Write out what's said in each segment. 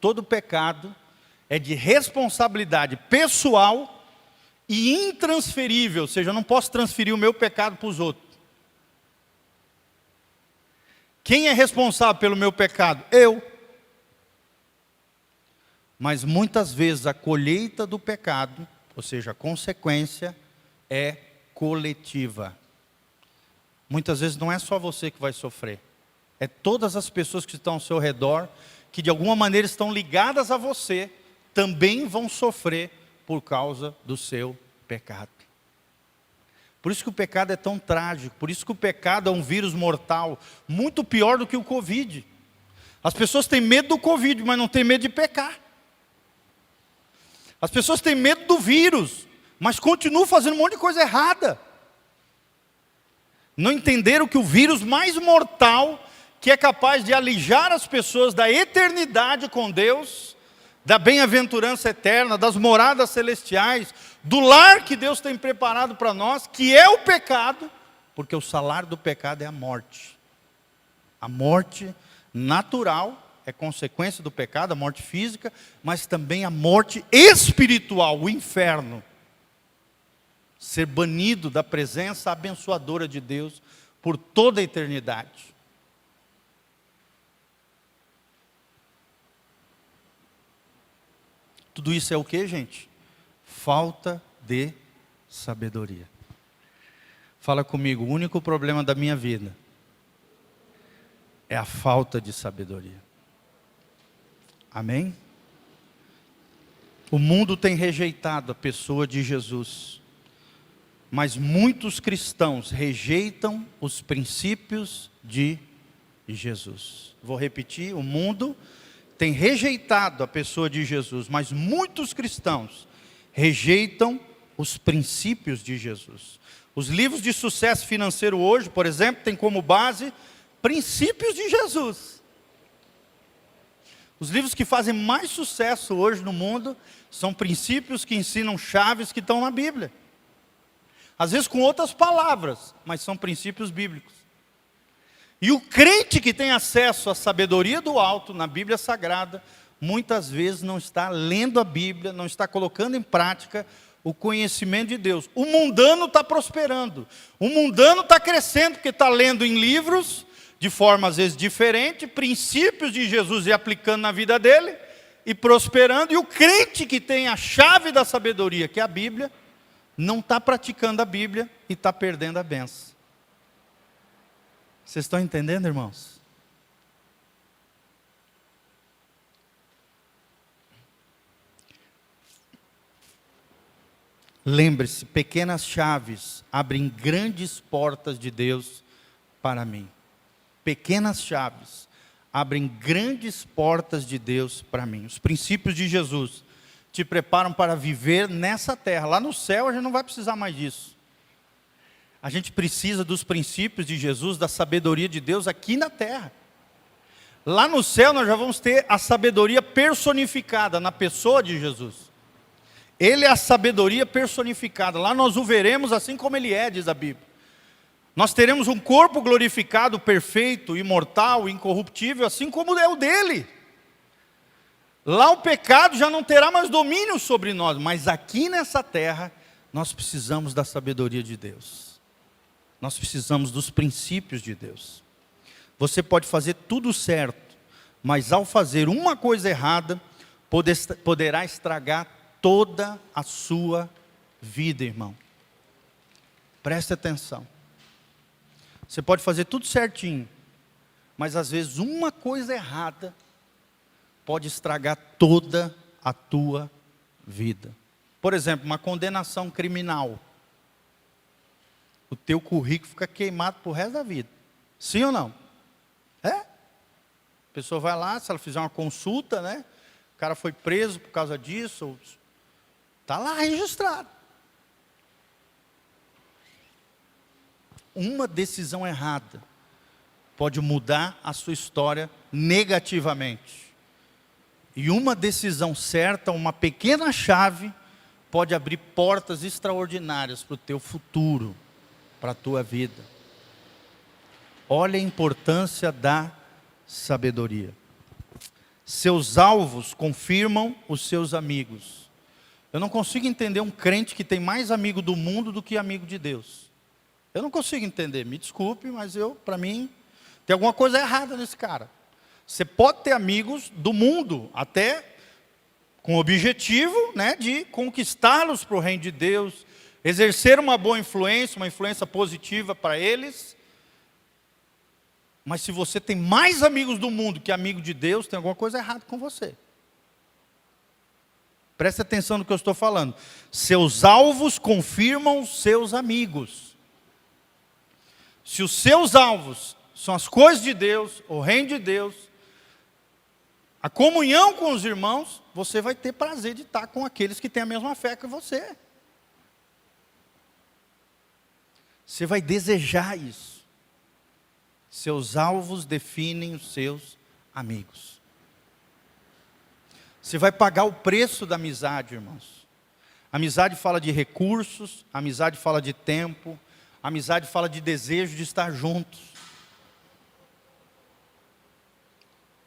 Todo pecado é de responsabilidade pessoal e intransferível, ou seja, eu não posso transferir o meu pecado para os outros. Quem é responsável pelo meu pecado? Eu. Mas muitas vezes a colheita do pecado, ou seja, a consequência, é coletiva. Muitas vezes não é só você que vai sofrer. É todas as pessoas que estão ao seu redor, que de alguma maneira estão ligadas a você, também vão sofrer por causa do seu pecado. Por isso que o pecado é tão trágico, por isso que o pecado é um vírus mortal, muito pior do que o Covid. As pessoas têm medo do Covid, mas não têm medo de pecar. As pessoas têm medo do vírus, mas continuam fazendo um monte de coisa errada. Não entenderam que o vírus mais mortal, que é capaz de alijar as pessoas da eternidade com Deus, da bem-aventurança eterna, das moradas celestiais, do lar que Deus tem preparado para nós, que é o pecado, porque o salário do pecado é a morte. A morte natural é consequência do pecado, a morte física, mas também a morte espiritual, o inferno. Ser banido da presença abençoadora de Deus por toda a eternidade. Tudo isso é o que, gente? Falta de sabedoria. Fala comigo, o único problema da minha vida é a falta de sabedoria. Amém? O mundo tem rejeitado a pessoa de Jesus, mas muitos cristãos rejeitam os princípios de Jesus. Vou repetir, o mundo tem rejeitado a pessoa de Jesus, mas muitos cristãos rejeitam os princípios de Jesus. Os livros de sucesso financeiro hoje, por exemplo, têm como base princípios de Jesus. Os livros que fazem mais sucesso hoje no mundo são princípios que ensinam chaves que estão na Bíblia. Às vezes com outras palavras, mas são princípios bíblicos. E o crente que tem acesso à sabedoria do alto, na Bíblia Sagrada, muitas vezes não está lendo a Bíblia, não está colocando em prática o conhecimento de Deus. O mundano está prosperando, o mundano está crescendo, porque está lendo em livros, de forma às vezes diferente, princípios de Jesus e aplicando na vida dele, e prosperando. E o crente que tem a chave da sabedoria, que é a Bíblia, não está praticando a Bíblia e está perdendo a bênção. Vocês estão entendendo, irmãos? Lembre-se, pequenas chaves abrem grandes portas de Deus para mim. Pequenas chaves abrem grandes portas de Deus para mim. Os princípios de Jesus te preparam para viver nessa terra. Lá no céu a gente não vai precisar mais disso. A gente precisa dos princípios de Jesus, da sabedoria de Deus aqui na terra. Lá no céu nós já vamos ter a sabedoria personificada na pessoa de Jesus. Ele é a sabedoria personificada. Lá nós o veremos assim como ele é, diz a Bíblia. Nós teremos um corpo glorificado, perfeito, imortal, incorruptível, assim como é o dele. Lá o pecado já não terá mais domínio sobre nós, mas aqui nessa terra nós precisamos da sabedoria de Deus. Nós precisamos dos princípios de Deus. Você pode fazer tudo certo, mas ao fazer uma coisa errada, poderá estragar toda a sua vida, irmão. Preste atenção. Você pode fazer tudo certinho, mas às vezes uma coisa errada pode estragar toda a tua vida. Por exemplo, uma condenação criminal. O teu currículo fica queimado pro resto da vida. Sim ou não? É? A pessoa vai lá, se ela fizer uma consulta, né? O cara foi preso por causa disso. Está lá registrado. Uma decisão errada pode mudar a sua história negativamente. E uma decisão certa, uma pequena chave, pode abrir portas extraordinárias para o teu futuro, para a tua vida. Olha a importância da sabedoria. Seus alvos confirmam os seus amigos. Eu não consigo entender um crente que tem mais amigo do mundo do que amigo de Deus. Eu não consigo entender, me desculpe, mas para mim, tem alguma coisa errada nesse cara. Você pode ter amigos do mundo, até com o objetivo, né, de conquistá-los para o reino de Deus, exercer uma boa influência, uma influência positiva para eles. Mas se você tem mais amigos do mundo que amigo de Deus, tem alguma coisa errada com você. Preste atenção no que eu estou falando. Seus alvos confirmam os seus amigos. Se os seus alvos são as coisas de Deus, o reino de Deus, a comunhão com os irmãos, você vai ter prazer de estar com aqueles que têm a mesma fé que você. Você vai desejar isso. Seus alvos definem os seus amigos. Você vai pagar o preço da amizade, irmãos. Amizade fala de recursos, amizade fala de tempo, amizade fala de desejo de estar juntos.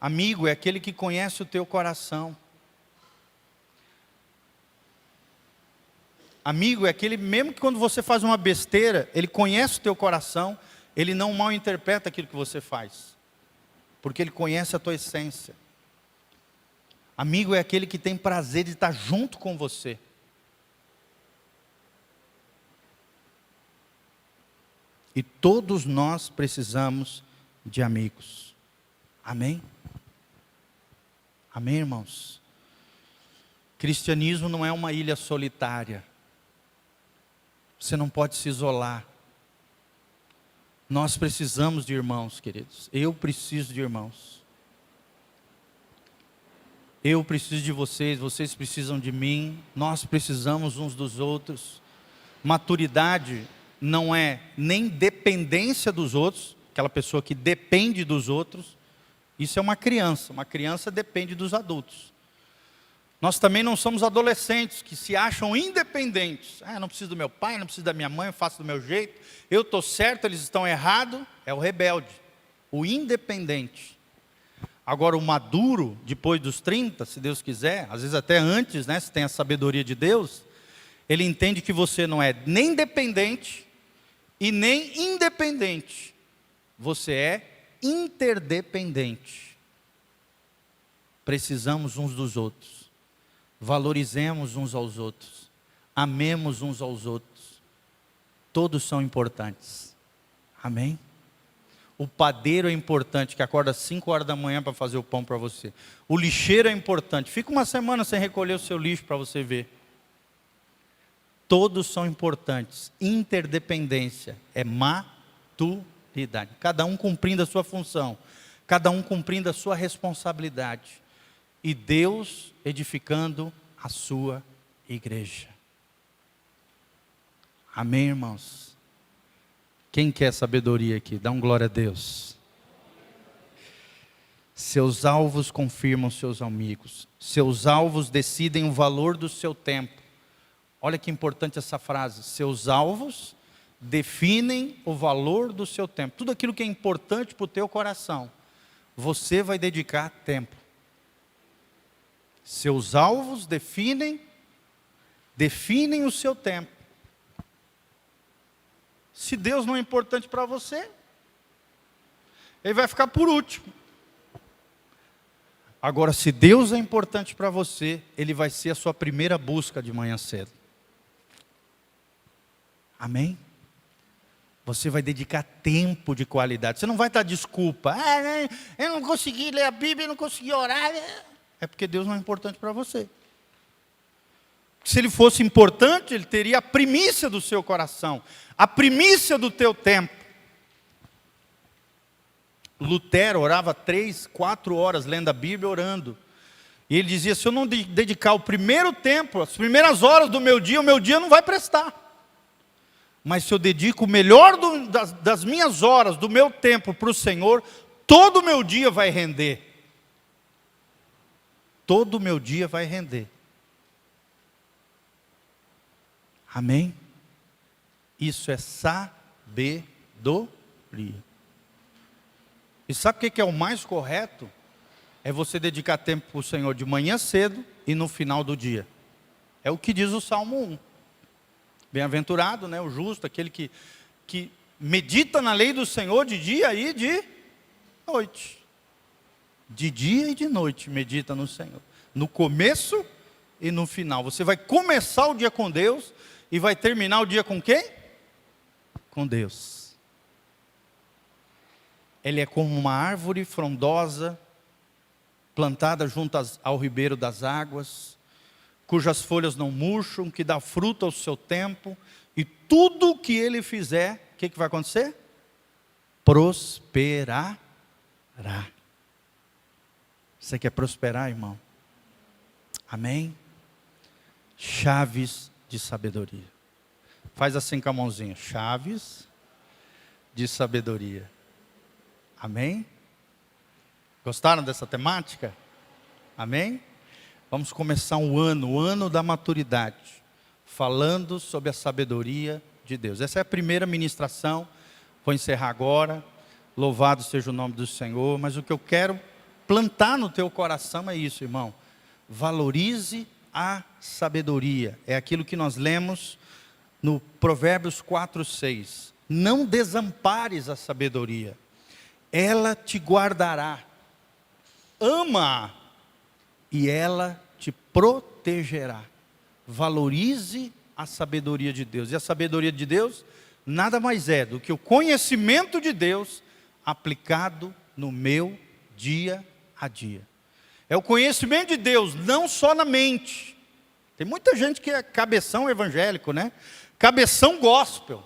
Amigo é aquele que conhece o teu coração. Amigo é aquele, mesmo que quando você faz uma besteira, ele conhece o teu coração, ele não mal interpreta aquilo que você faz, porque ele conhece a tua essência. Amigo é aquele que tem prazer de estar junto com você. E todos nós precisamos de amigos. Amém? Amém, irmãos? Cristianismo não é uma ilha solitária. Você não pode se isolar. Nós precisamos de irmãos, queridos. Eu preciso de irmãos. Eu preciso de vocês, vocês precisam de mim. Nós precisamos uns dos outros. Maturidade não é nem dependência dos outros, aquela pessoa que depende dos outros. Isso é uma criança depende dos adultos. Nós também não somos adolescentes que se acham independentes. Eu não preciso do meu pai, não preciso da minha mãe, eu faço do meu jeito. Eu estou certo, eles estão errados. É o rebelde, o independente. Agora o maduro, depois dos 30, se Deus quiser, às vezes até antes, né, se tem a sabedoria de Deus, ele entende que você não é nem dependente e nem independente. Você é interdependente. Precisamos uns dos outros. Valorizemos uns aos outros. Amemos uns aos outros. Todos são importantes. Amém? O padeiro é importante, que acorda às 5 horas da manhã para fazer o pão para você. O lixeiro é importante. Fica uma semana sem recolher o seu lixo para você ver. Todos são importantes. Interdependência é maturidade. Cada um cumprindo a sua função. Cada um cumprindo a sua responsabilidade. E Deus edificando a sua igreja. Amém, irmãos? Quem quer sabedoria aqui? Dá um glória a Deus. Seus alvos confirmam seus amigos. Seus alvos decidem o valor do seu tempo. Olha que importante essa frase. Seus alvos definem o valor do seu tempo. Tudo aquilo que é importante para o teu coração, você vai dedicar tempo. Seus alvos definem o seu tempo. Se Deus não é importante para você, ele vai ficar por último. Agora, se Deus é importante para você, ele vai ser a sua primeira busca de manhã cedo. Amém? Você vai dedicar tempo de qualidade. Você não vai dar desculpa. Eu não consegui ler a Bíblia, eu não consegui orar. É porque Deus não é importante para você. Se ele fosse importante, ele teria a primícia do seu coração, a primícia do teu tempo. Lutero orava 3, 4 horas lendo a Bíblia, orando. E ele dizia, se eu não dedicar o primeiro tempo, as primeiras horas do meu dia, o meu dia não vai prestar. Mas se eu dedico o melhor das minhas horas, do meu tempo para o Senhor, todo o meu dia vai render. Todo o meu dia vai render. Amém? Isso é sabedoria. E sabe o que é o mais correto? é você dedicar tempo para o Senhor de manhã cedo e no final do dia. É o que diz o Salmo 1. Bem-aventurado, né, o justo, aquele que medita na lei do Senhor de dia e de noite. De dia e de noite medita no Senhor. No começo e no final. Você vai começar o dia com Deus e vai terminar o dia com quem? Com Deus. Ele é como uma árvore frondosa, plantada junto ao ribeiro das águas, cujas folhas não murcham, que dá fruto ao seu tempo, e tudo o que ele fizer, o que vai acontecer? Prosperará. Você quer prosperar, irmão? Amém? Chaves de sabedoria. Faz assim com a mãozinha. Chaves de sabedoria. Amém? Gostaram dessa temática? Amém? Vamos começar o ano da maturidade, falando sobre a sabedoria de Deus. Essa é a primeira ministração, vou encerrar agora. Louvado seja o nome do Senhor. Mas o que eu quero plantar no teu coração é isso, irmão. Valorize a sabedoria. É aquilo que nós lemos no Provérbios 4:6. Não desampares a sabedoria, ela te guardará. Ama-a e ela te protegerá. Valorize a sabedoria de Deus. E a sabedoria de Deus nada mais é do que o conhecimento de Deus aplicado no meu dia a dia. É o conhecimento de Deus, não só na mente. Tem muita gente que é cabeção evangélico, né? Cabeção gospel.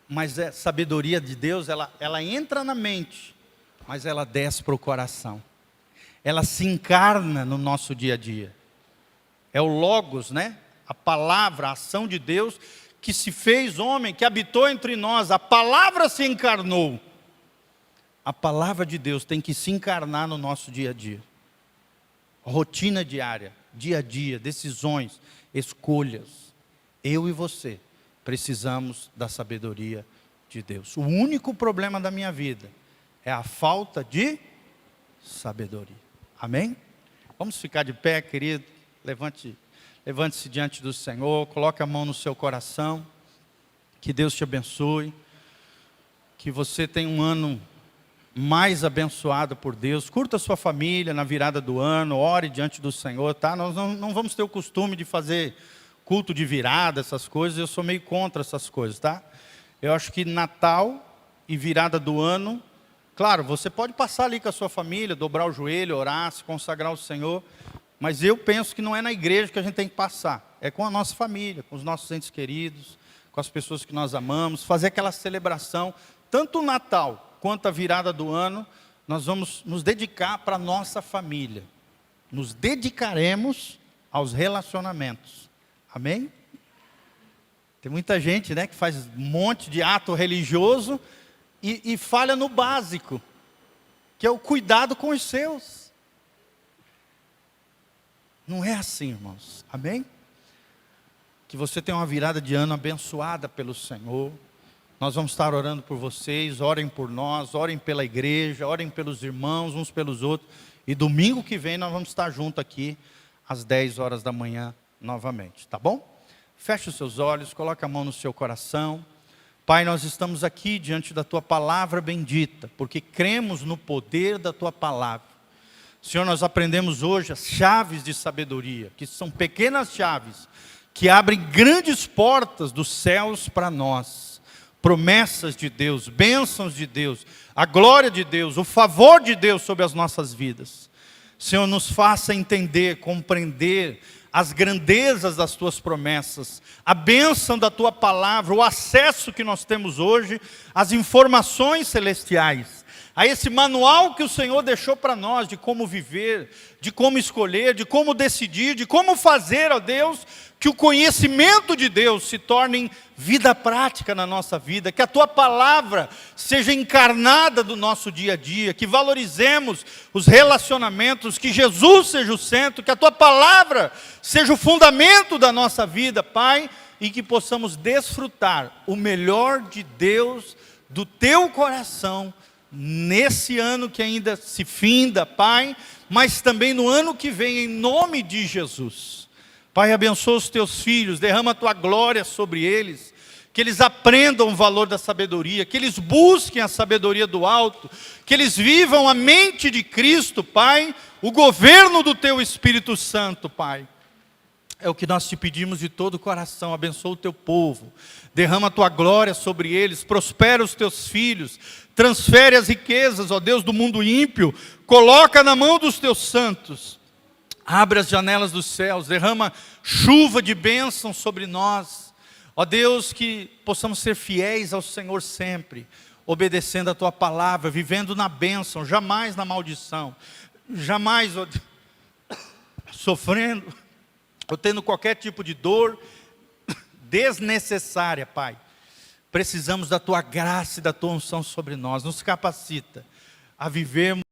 Mas a sabedoria de Deus, ela entra na mente, mas ela desce para o coração. Ela se encarna no nosso dia a dia. É o Logos, né? A palavra, a ação de Deus, que se fez homem, que habitou entre nós. A palavra se encarnou. A palavra de Deus tem que se encarnar no nosso dia a dia. Rotina diária, dia a dia, decisões, escolhas. Eu e você precisamos da sabedoria de Deus. O único problema da minha vida é a falta de sabedoria. Amém? Vamos ficar de pé, querido. Levante-se diante do Senhor. Coloque a mão no seu coração. Que Deus te abençoe. Que você tenha um ano mais abençoado por Deus. Curta a sua família na virada do ano. Ore diante do Senhor, tá? Nós não vamos ter o costume de fazer culto de virada, essas coisas. Eu sou meio contra essas coisas, tá? Eu acho que Natal e virada do ano, claro, você pode passar ali com a sua família, dobrar o joelho, orar, se consagrar ao Senhor, mas eu penso que não é na igreja que a gente tem que passar, é com a nossa família, com os nossos entes queridos, com as pessoas que nós amamos, fazer aquela celebração, tanto o Natal quanto a virada do ano, nós vamos nos dedicar para a nossa família, nos dedicaremos aos relacionamentos, amém? Tem muita gente, né, que faz um monte de ato religioso e falha no básico, que é o cuidado com os seus. Não é assim, irmãos, amém? Que você tenha uma virada de ano abençoada pelo Senhor. Nós vamos estar orando por vocês, orem por nós, orem pela igreja, orem pelos irmãos, uns pelos outros. E domingo que vem nós vamos estar juntos aqui, às 10 horas da manhã, novamente, tá bom? Feche os seus olhos, coloque a mão no seu coração. Pai, nós estamos aqui diante da Tua palavra bendita, porque cremos no poder da Tua palavra. Senhor, nós aprendemos hoje as chaves de sabedoria, que são pequenas chaves, que abrem grandes portas dos céus para nós. Promessas de Deus, bênçãos de Deus, a glória de Deus, o favor de Deus sobre as nossas vidas. Senhor, nos faça entender, compreender as grandezas das Tuas promessas, a bênção da Tua palavra, o acesso que nós temos hoje às informações celestiais, a esse manual que o Senhor deixou para nós, de como viver, de como escolher, de como decidir, de como fazer, ó Deus, que o conhecimento de Deus se torne vida prática na nossa vida, que a Tua palavra seja encarnada do nosso dia a dia, que valorizemos os relacionamentos, que Jesus seja o centro, que a Tua palavra seja o fundamento da nossa vida, Pai, e que possamos desfrutar o melhor de Deus, do Teu coração, nesse ano que ainda se finda, Pai, mas também no ano que vem, em nome de Jesus. Pai, abençoa os teus filhos, derrama a tua glória sobre eles, que eles aprendam o valor da sabedoria, que eles busquem a sabedoria do alto, que eles vivam a mente de Cristo, Pai, o governo do teu Espírito Santo, Pai. É o que nós te pedimos de todo o coração. Abençoa o teu povo, derrama a tua glória sobre eles, prospera os teus filhos, transfere as riquezas, ó Deus, do mundo ímpio, coloca na mão dos teus santos, abre as janelas dos céus, derrama chuva de bênção sobre nós, ó Deus, que possamos ser fiéis ao Senhor sempre, obedecendo a tua palavra, vivendo na bênção, jamais na maldição, jamais, ó Deus, sofrendo ou tendo qualquer tipo de dor desnecessária, Pai. Precisamos da tua graça e da tua unção sobre nós. Nos capacita a vivermos